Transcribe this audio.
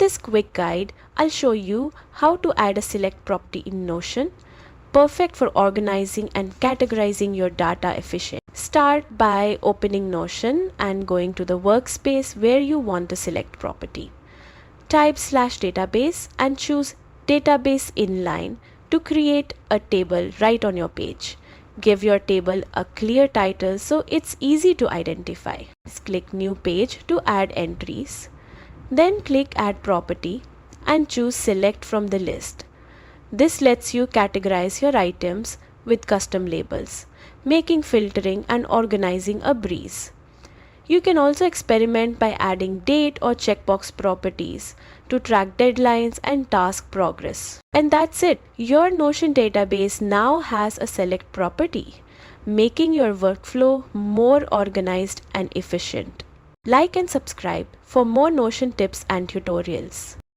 this quick guide, I'll show you how to add a select property in Notion, perfect for organizing and categorizing your data efficiently. Start by opening Notion and going to the workspace where you want to select property. Type /database and choose database inline to create a table right on your page. Give your table a clear title so it's easy to identify. Click new page to add entries. Then click add property and choose select from the list. This lets you categorize your items with custom labels, making filtering and organizing a breeze. You can also experiment by adding date or checkbox properties to track deadlines and task progress. And that's it. Your Notion database now has a select property, making your workflow more organized and efficient. Like and subscribe for more Notion tips and tutorials.